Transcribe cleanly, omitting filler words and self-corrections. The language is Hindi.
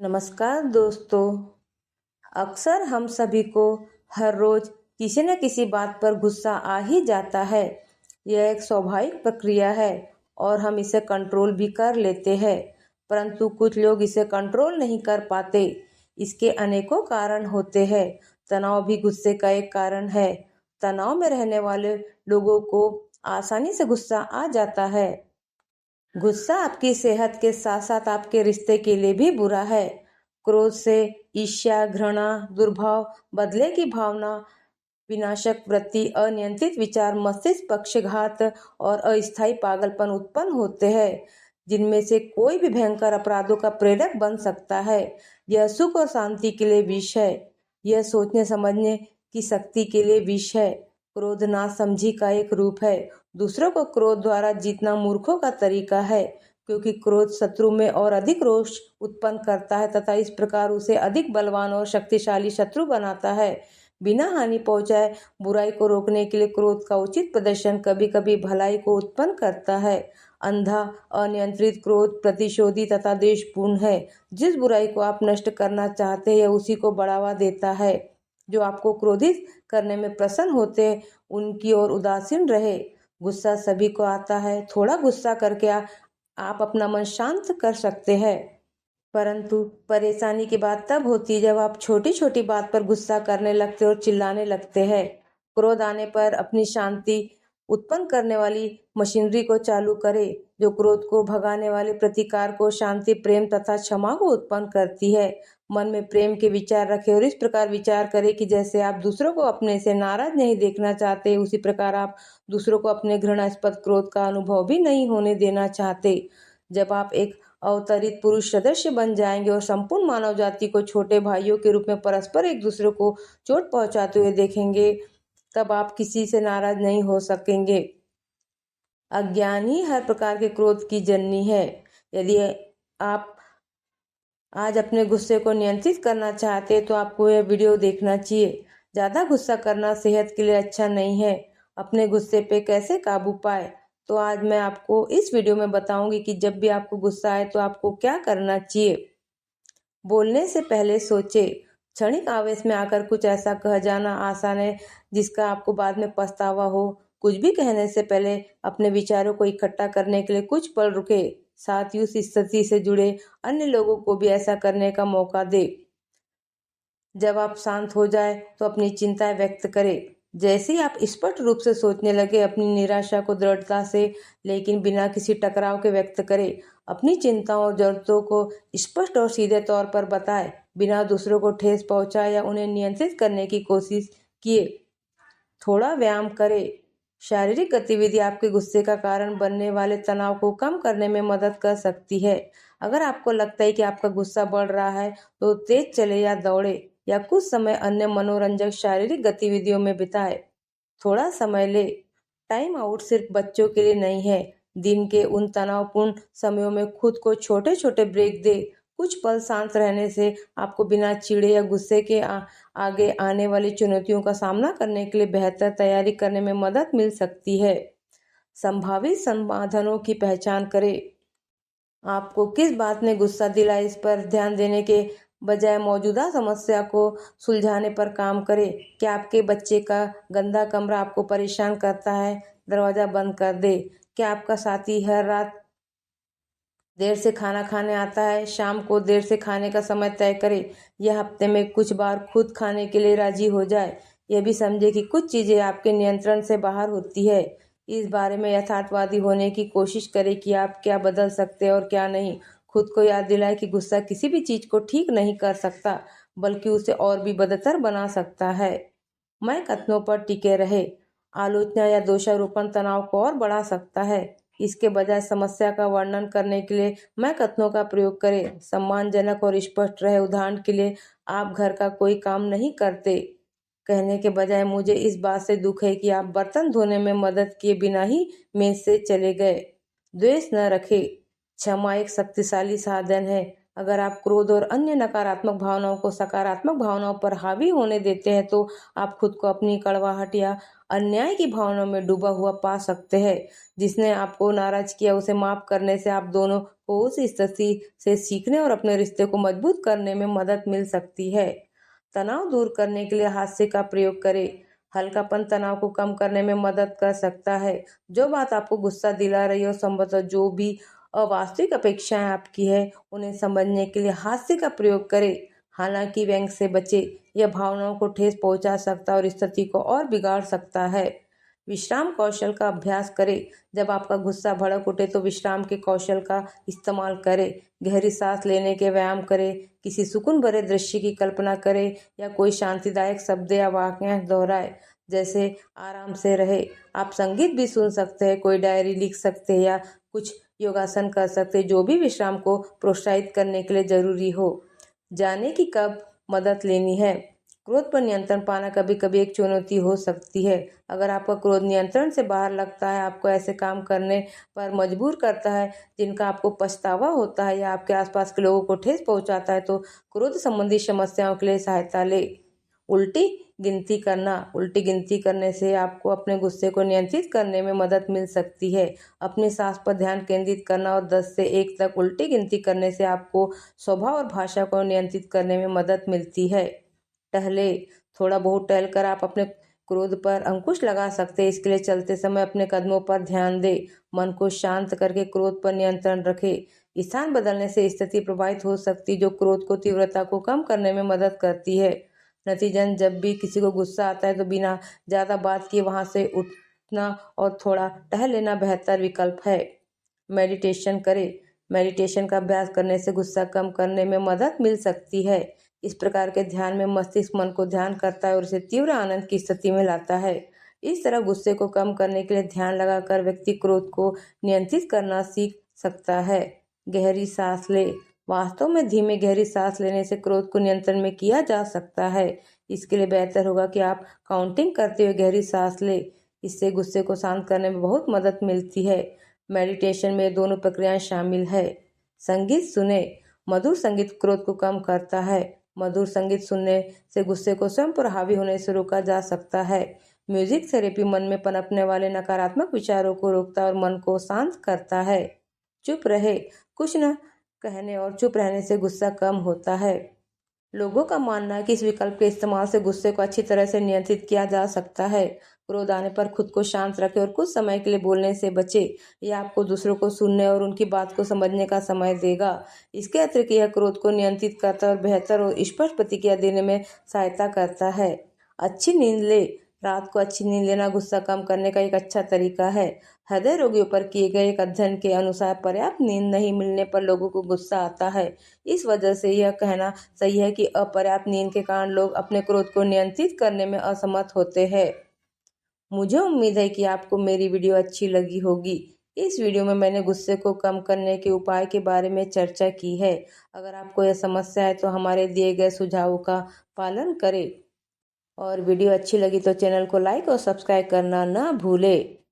नमस्कार दोस्तों। अक्सर हम सभी को हर रोज किसी न किसी बात पर गुस्सा आ ही जाता है। यह एक स्वाभाविक प्रक्रिया है और हम इसे कंट्रोल भी कर लेते हैं, परंतु कुछ लोग इसे कंट्रोल नहीं कर पाते। इसके अनेकों कारण होते हैं। तनाव भी गुस्से का एक कारण है। तनाव में रहने वाले लोगों को आसानी से गुस्सा आ जाता है। गुस्सा आपकी सेहत के साथ साथ आपके रिश्ते के लिए भी बुरा है। क्रोध से ईर्ष्या, घृणा, दुर्भाव, बदले की भावना, विनाशक वृत्ति, अनियंत्रित विचार, मस्तिष्क पक्षघात और अस्थायी पागलपन उत्पन्न होते हैं, जिनमें से कोई भी भयंकर अपराधों का प्रेरक बन सकता है। यह सुख और शांति के लिए विष है। यह सोचने समझने की शक्ति के लिए विष है। क्रोध नासमझी का एक रूप है। दूसरों को क्रोध द्वारा जीतना मूर्खों का तरीका है, क्योंकि क्रोध शत्रु में और अधिक रोष उत्पन्न करता है तथा इस प्रकार उसे अधिक बलवान और शक्तिशाली शत्रु बनाता है। बिना हानि पहुंचाए बुराई को रोकने के लिए क्रोध का उचित प्रदर्शन कभी कभी भलाई को उत्पन्न करता है। अंधा अनियंत्रित क्रोध प्रतिशोधी तथा द्वेषपूर्ण है। जिस बुराई को आप नष्ट करना चाहते हैं उसी को बढ़ावा देता है। जो आपको क्रोधित करने में प्रसन्न होते हैं उनकी ओर उदासीन रहे। गुस्सा सभी को आता है। थोड़ा गुस्सा करके आप अपना मन शांत कर सकते हैं, परंतु परेशानी की बात तब होती है जब आप छोटी छोटी बात पर गुस्सा करने लगते और चिल्लाने लगते हैं। क्रोध आने पर अपनी शांति उत्पन्न करने वाली मशीनरी को चालू करें, जो क्रोध को भगाने वाले प्रतिकार को शांति, प्रेम तथा क्षमा को उत्पन्न करती है। मन में प्रेम के विचार रखें और इस प्रकार विचार करें कि जैसे आप दूसरों को अपने से नाराज नहीं देखना चाहते, उसी प्रकार आप दूसरों को अपने घृणास्पद क्रोध का अनुभव भी नहीं होने देना चाहते। जब आप एक अवतरित पुरुष सदस्य बन जाएंगे और संपूर्ण मानव जाति को छोटे भाइयों के रूप में परस्पर एक दूसरे को चोट पहुंचाते हुए देखेंगे, तब आप किसी से नाराज नहीं हो सकेंगे। अज्ञान ही हर प्रकार के क्रोध की जननी है। यदि आप आज अपने गुस्से को नियंत्रित करना चाहते हैं तो आपको यह वीडियो देखना चाहिए। ज़्यादा गुस्सा करना सेहत के लिए अच्छा नहीं है। अपने गुस्से पे कैसे काबू पाए, तो आज मैं आपको इस वीडियो में बताऊंगी कि जब भी आपको गुस्सा आए तो आपको क्या करना चाहिए। बोलने से पहले सोचे। क्षणिक आवेश में आकर कुछ ऐसा कह जाना आसान है जिसका आपको बाद में पछतावा हो। कुछ भी कहने से पहले अपने विचारों को इकट्ठा करने के लिए कुछ पल रुके। साथ ही उस स्थिति से जुड़े अन्य लोगों को भी ऐसा करने का मौका दे। जब आप शांत हो जाए तो अपनी चिंताएं व्यक्त करें। जैसे ही आप स्पष्ट रूप से सोचने लगे, अपनी निराशा को दृढ़ता से लेकिन बिना किसी टकराव के व्यक्त करें। अपनी चिंताओं और जरूरतों को स्पष्ट और सीधे तौर पर बताएं, बिना दूसरों को ठेस पहुंचाए या उन्हें नियंत्रित करने की कोशिश किए। थोड़ा व्यायाम करें। शारीरिक गतिविधि आपके गुस्से का कारण बनने वाले तनाव को कम करने में मदद कर सकती है। अगर आपको लगता है कि आपका गुस्सा बढ़ रहा है तो तेज चले या दौड़े या कुछ समय अन्य मनोरंजक शारीरिक गतिविधियों में बिताए। थोड़ा समय ले। टाइम आउट सिर्फ बच्चों के लिए नहीं है। दिन के उन तनावपूर्ण समयों में खुद को छोटे छोटे ब्रेक दे। कुछ पल शांत रहने से आपको बिना चिढ़े या गुस्से के आगे आने वाली चुनौतियों का सामना करने के लिए बेहतर तैयारी करने में मदद मिल सकती है। संभावित समाधानों की पहचान करें। आपको किस बात ने गुस्सा दिलाया, इस पर ध्यान देने के बजाय मौजूदा समस्या को सुलझाने पर काम करें। क्या आपके बच्चे का गंदा कमरा आपको परेशान करता है? दरवाज़ा बंद कर दे। क्या आपका साथी हर रात देर से खाना खाने आता है? शाम को देर से खाने का समय तय करे या हफ्ते में कुछ बार खुद खाने के लिए राजी हो जाए। यह भी समझे कि कुछ चीज़ें आपके नियंत्रण से बाहर होती है। इस बारे में यथार्थवादी होने की कोशिश करें कि आप क्या बदल सकते हैं और क्या नहीं। खुद को याद दिलाए कि गुस्सा किसी भी चीज़ को ठीक नहीं कर सकता, बल्कि उसे और भी बदतर बना सकता है। मैं कथनों पर टिके रहे। आलोचना या दोषारोपण तनाव को और बढ़ा सकता है। इसके बजाय समस्या का वर्णन करने के लिए मैं कथनों का प्रयोग करें। सम्मानजनक और स्पष्ट रहे। उदाहरण के लिए, आप घर का कोई काम नहीं करते कहने के बजाय, मुझे इस बात से दुख है कि आप बर्तन धोने में मदद किए बिना ही मेज से चले गए। द्वेष न रखें। क्षमा एक शक्तिशाली साधन है। अगर आप क्रोध और अन्य नकारात्मक भावनाओं को सकारात्मक भावनाओं पर हावी होने देते हैं तो आप खुद को अपनी कड़वाहट या अन्याय की भावनाओं में डूबा हुआ पा सकते हैं। जिसने आपको नाराज किया उसे माफ करने से आप दोनों को उस स्थिति से सीखने और अपने रिश्ते को मजबूत करने में मदद मिल सकती है। तनाव दूर करने के लिए हास्य का प्रयोग करें। हल्कापन तनाव को कम करने में मदद कर सकता है। जो बात आपको गुस्सा दिला रही हो, संभवतः जो भी अवास्तविक अपेक्षाएं आपकी है, उन्हें समझने के लिए हास्य का प्रयोग करें। हालांकि व्यंग से बचे, यह भावनाओं को ठेस पहुंचा सकता है और स्थिति को और बिगाड़ सकता है। विश्राम कौशल का अभ्यास करें। जब आपका गुस्सा भड़क उठे तो विश्राम के कौशल का इस्तेमाल करें। गहरी सांस लेने के व्यायाम करें, किसी सुकून भरे दृश्य की कल्पना करें या कोई शांतिदायक शब्द या वाक्य दोहराए, जैसे आराम से रहे। आप संगीत भी सुन सकते हैं, कोई डायरी लिख सकते हैं या कुछ योगासन कर सकते हैं, जो भी विश्राम को प्रोत्साहित करने के लिए जरूरी हो। जाने की कब मदद लेनी है। क्रोध पर नियंत्रण पाना कभी कभी एक चुनौती हो सकती है। अगर आपका क्रोध नियंत्रण से बाहर लगता है, आपको ऐसे काम करने पर मजबूर करता है जिनका आपको पछतावा होता है या आपके आसपास के लोगों को ठेस पहुंचाता है, तो क्रोध संबंधी समस्याओं के लिए सहायता ले। उल्टी गिनती करना। उल्टी गिनती करने से आपको अपने गुस्से को नियंत्रित करने में मदद मिल सकती है। अपनी सांस पर ध्यान केंद्रित करना और 10 से 1 तक उल्टी गिनती करने से आपको स्वभाव और भाषा को नियंत्रित करने में मदद मिलती है। टहले। थोड़ा बहुत टहलकर आप अपने क्रोध पर अंकुश लगा सकते हैं। इसके लिए चलते समय अपने कदमों पर ध्यान दे। मन को शांत करके क्रोध पर नियंत्रण रखे। स्थान बदलने से स्थिति प्रभावित हो सकती, जो क्रोध को तीव्रता को कम करने में मदद करती है। नतीजन जब भी किसी को गुस्सा आता है तो बिना ज़्यादा बात किए वहां से उठना और थोड़ा टहल लेना बेहतर विकल्प है। मेडिटेशन करें। मेडिटेशन का अभ्यास करने से गुस्सा कम करने में मदद मिल सकती है। इस प्रकार के ध्यान में मस्तिष्क मन को ध्यान करता है और उसे तीव्र आनंद की स्थिति में लाता है। इस तरह गुस्से को कम करने के लिए ध्यान लगाकर व्यक्ति क्रोध को नियंत्रित करना सीख सकता है। गहरी सांस ले। वास्तव में धीमे गहरी सांस लेने से क्रोध को नियंत्रण में किया जा सकता है। इसके लिए बेहतर होगा कि आप काउंटिंग करते हुए गहरी सांस ले। इससे गुस्से को शांत करने में बहुत मदद मिलती है। मेडिटेशन में दोनों प्रक्रियाएं शामिल है। संगीत सुने। मधुर संगीत क्रोध को कम करता है। मधुर संगीत सुनने से गुस्से को स्वयं पर हावी होने से रोका जा सकता है। म्यूजिक थेरेपी मन में पनपने वाले नकारात्मक विचारों को रोकता है और मन को शांत करता है। चुप रहे। कुछ न कहने और चुप रहने से गुस्सा कम होता है। लोगों का मानना है कि इस विकल्प के इस्तेमाल से गुस्से को अच्छी तरह से नियंत्रित किया जा सकता है। क्रोध आने पर खुद को शांत रखें और कुछ समय के लिए बोलने से बचे। यह आपको दूसरों को सुनने और उनकी बात को समझने का समय देगा। इसके अतिरिक्त यह क्रोध को नियंत्रित करता है और बेहतर और स्पष्ट प्रतिक्रिया देने में सहायता करता है। अच्छी नींद ले। रात को अच्छी नींद लेना गुस्सा कम करने का एक अच्छा तरीका है। हृदय रोगियों पर किए गए एक अध्ययन के अनुसार पर्याप्त नींद नहीं मिलने पर लोगों को गुस्सा आता है। इस वजह से यह कहना सही है कि अपर्याप्त नींद के कारण लोग अपने क्रोध को नियंत्रित करने में असमर्थ होते हैं। मुझे उम्मीद है कि आपको मेरी वीडियो अच्छी लगी होगी। इस वीडियो में मैंने गुस्से को कम करने के उपाय के बारे में चर्चा की है। अगर आपको यह समस्या है तो हमारे दिए गए सुझावों का पालन करें और वीडियो अच्छी लगी तो चैनल को लाइक और सब्सक्राइब करना ना भूलें।